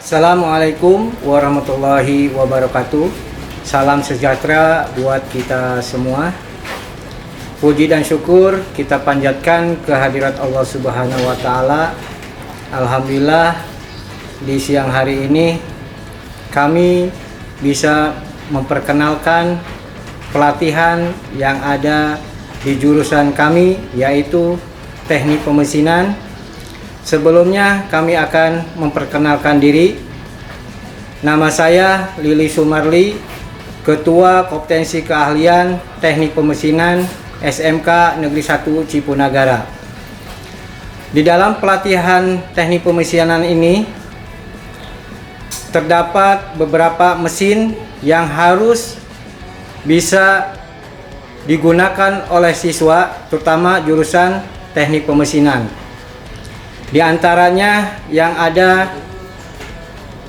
Assalamualaikum warahmatullahi wabarakatuh. Salam sejahtera buat kita semua. Puji dan syukur kita panjatkan kehadirat Allah Subhanahu wa Ta'ala. Alhamdulillah, di siang hari ini kami bisa memperkenalkan pelatihan yang ada di jurusan kami, yaitu Teknik Pemesinan. Sebelumnya kami akan memperkenalkan diri. Nama saya Lili Sumarli, Ketua Kompetensi Keahlian Teknik Pemesinan SMK Negeri 1 Cipunagara. Di dalam pelatihan teknik pemesinan ini terdapat beberapa mesin yang harus bisa digunakan oleh siswa, terutama jurusan teknik pemesinan. Di antaranya yang ada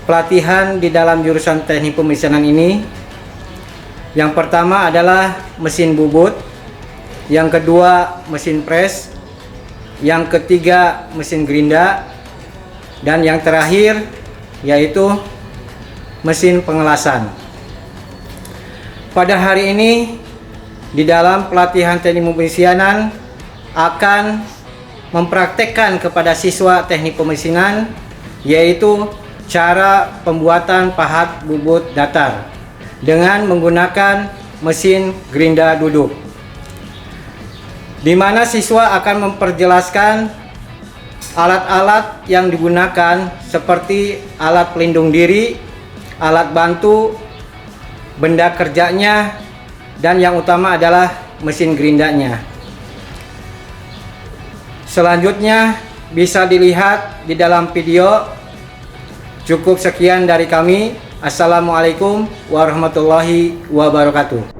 pelatihan di dalam jurusan teknik pemesinan ini, yang pertama adalah mesin bubut, yang kedua mesin pres, yang ketiga mesin gerinda, dan yang terakhir yaitu mesin pengelasan. Pada hari ini di dalam pelatihan teknik pemesinan akan mempraktekkan kepada siswa teknik pemesinan yaitu cara pembuatan pahat bubut datar dengan menggunakan mesin gerinda duduk, di mana siswa akan memperjelaskan alat-alat yang digunakan seperti alat pelindung diri, alat bantu, benda kerjanya, dan yang utama adalah mesin gerindanya. Selanjutnya bisa dilihat di dalam video. Cukup sekian dari kami. Assalamualaikum warahmatullahi wabarakatuh.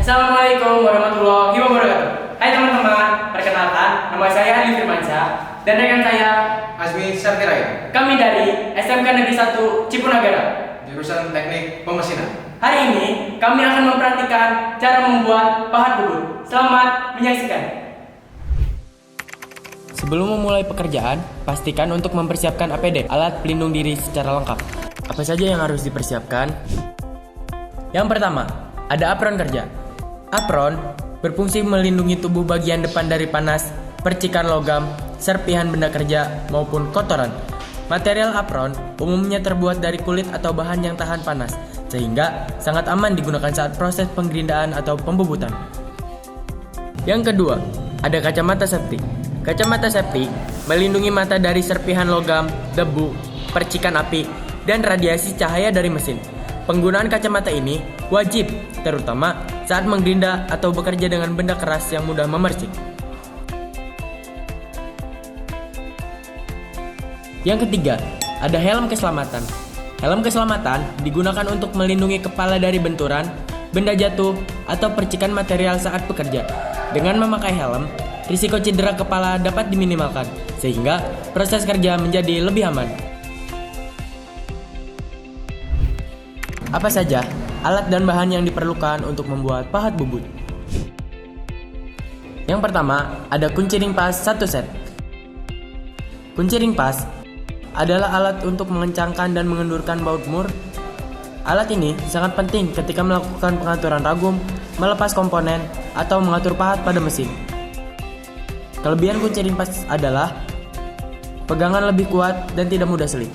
Assalamualaikum warahmatullahi wabarakatuh. Hai teman-teman, perkenalkan, nama saya Ali Firmansyah dan rekan saya Azmi Sarkirai, kami dari SMK Negeri 1 Cipunagara, jurusan Teknik Pemesinan. Hari ini kami akan mempraktikkan cara membuat pahat bubut. Selamat menyaksikan. Sebelum memulai pekerjaan, pastikan untuk mempersiapkan APD, alat pelindung diri secara lengkap. Apa saja yang harus dipersiapkan? Yang pertama, ada apron kerja. Apron berfungsi melindungi tubuh bagian depan dari panas, percikan logam, serpihan benda kerja, maupun kotoran. Material apron umumnya terbuat dari kulit atau bahan yang tahan panas, sehingga sangat aman digunakan saat proses penggerindaan atau pembubutan. Yang kedua, ada kacamata safety. Kacamata safety melindungi mata dari serpihan logam, debu, percikan api, dan radiasi cahaya dari mesin. Penggunaan kacamata ini wajib, terutama saat menggerinda atau bekerja dengan benda keras yang mudah memercik. Yang ketiga, ada helm keselamatan. Helm keselamatan digunakan untuk melindungi kepala dari benturan, benda jatuh, atau percikan material saat bekerja. Dengan memakai helm, risiko cedera kepala dapat diminimalkan, sehingga proses kerja menjadi lebih aman. Apa saja alat dan bahan yang diperlukan untuk membuat pahat bubut? Yang pertama, ada kunci ring pas 1 set. Kunci ring pas adalah alat untuk mengencangkan dan mengendurkan baut mur. Alat ini sangat penting ketika melakukan pengaturan ragum, melepas komponen, atau mengatur pahat pada mesin. Kelebihan kunci ring pas adalah pegangan lebih kuat dan tidak mudah selip.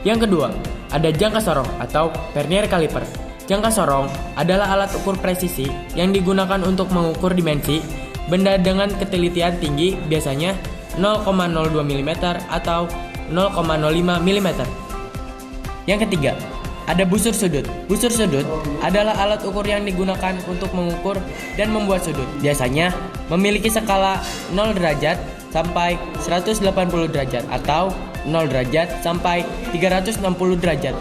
Yang kedua, ada jangka sorong atau vernier caliper. Jangka sorong adalah alat ukur presisi yang digunakan untuk mengukur dimensi benda dengan ketelitian tinggi, biasanya 0,02 mm atau 0,05 mm. Yang ketiga, ada busur sudut. Busur sudut adalah alat ukur yang digunakan untuk mengukur dan membuat sudut. Biasanya memiliki skala 0 derajat, sampai 180 derajat atau 0 derajat sampai 360 derajat.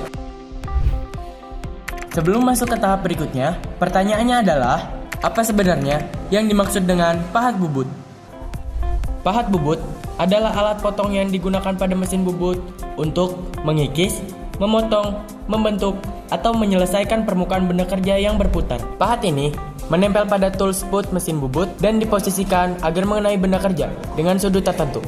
Sebelum masuk ke tahap berikutnya, pertanyaannya adalah, apa sebenarnya yang dimaksud dengan pahat bubut? Pahat bubut adalah alat potong yang digunakan pada mesin bubut untuk mengikis, memotong, membentuk, atau menyelesaikan permukaan benda kerja yang berputar. Pahat ini menempel pada tool spout mesin bubut dan diposisikan agar mengenai benda kerja dengan sudut tertentu.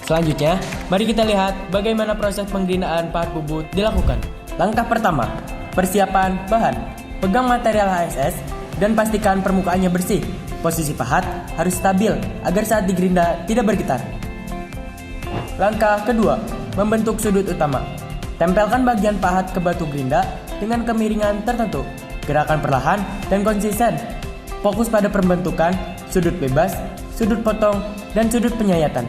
Selanjutnya, mari kita lihat bagaimana proses penggrindaan pahat bubut dilakukan. Langkah pertama, persiapan bahan. Pegang material HSS dan pastikan permukaannya bersih. Posisi pahat harus stabil agar saat digerinda tidak bergetar. Langkah kedua, membentuk sudut utama. Tempelkan bagian pahat ke batu gerinda dengan kemiringan tertentu. Gerakan perlahan dan konsisten. Fokus pada pembentukan sudut bebas, sudut potong, dan sudut penyayatan.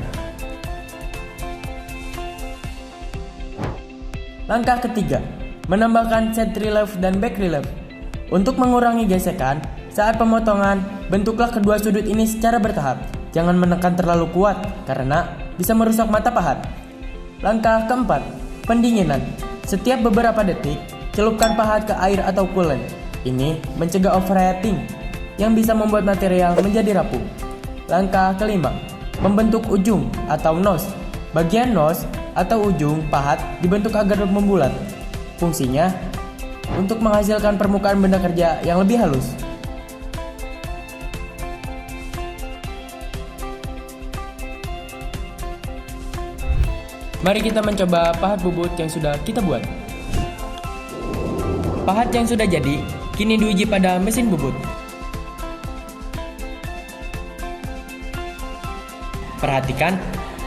Langkah ketiga, menambahkan side relief dan back relief. Untuk mengurangi gesekan, saat pemotongan, bentuklah kedua sudut ini secara bertahap. Jangan menekan terlalu kuat, karena bisa merusak mata pahat. Langkah keempat, pendinginan. Setiap beberapa detik, celupkan pahat ke air atau coolant. Ini mencegah overheating, yang bisa membuat material menjadi rapuh. Langkah kelima, membentuk ujung atau nose. Bagian nose atau ujung pahat dibentuk agar membulat. Fungsinya untuk menghasilkan permukaan benda kerja yang lebih halus. Mari kita mencoba pahat bubut yang sudah kita buat. Pahat yang sudah jadi kini diuji pada mesin bubut. Perhatikan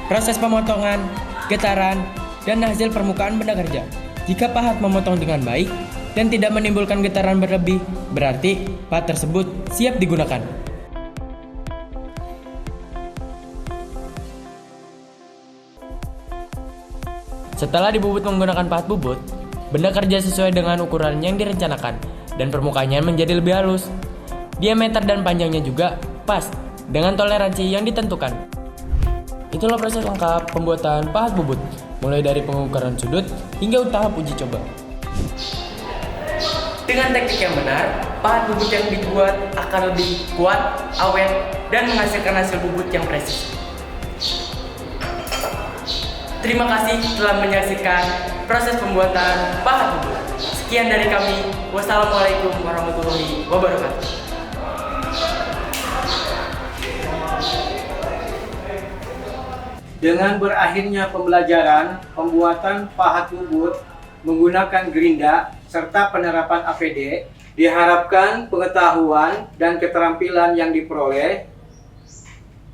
proses pemotongan, getaran, dan hasil permukaan benda kerja. Jika pahat memotong dengan baik dan tidak menimbulkan getaran berlebih, berarti pahat tersebut siap digunakan. Setelah dibubut menggunakan pahat bubut, benda kerja sesuai dengan ukuran yang direncanakan dan permukaannya menjadi lebih halus. Diameter dan panjangnya juga pas dengan toleransi yang ditentukan. Itulah proses lengkap pembuatan pahat bubut, mulai dari pengukuran sudut hingga tahap uji coba. Dengan teknik yang benar, pahat bubut yang dibuat akan lebih kuat, awet, dan menghasilkan hasil bubut yang presis. Terima kasih telah menyaksikan proses pembuatan pahat bubut. Sekian dari kami. Wassalamualaikum warahmatullahi wabarakatuh. Dengan berakhirnya pembelajaran pembuatan pahat bubut menggunakan gerinda serta penerapan APD, diharapkan pengetahuan dan keterampilan yang diperoleh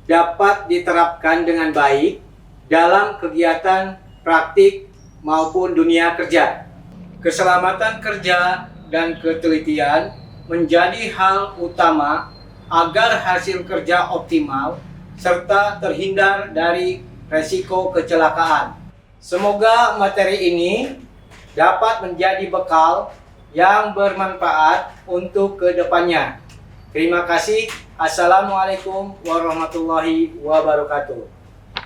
dapat diterapkan dengan baik dalam kegiatan praktik maupun dunia kerja. Keselamatan kerja dan ketelitian menjadi hal utama agar hasil kerja optimal serta terhindar dari resiko kecelakaan. Semoga materi ini dapat menjadi bekal yang bermanfaat untuk kedepannya. Terima kasih. Assalamualaikum warahmatullahi wabarakatuh.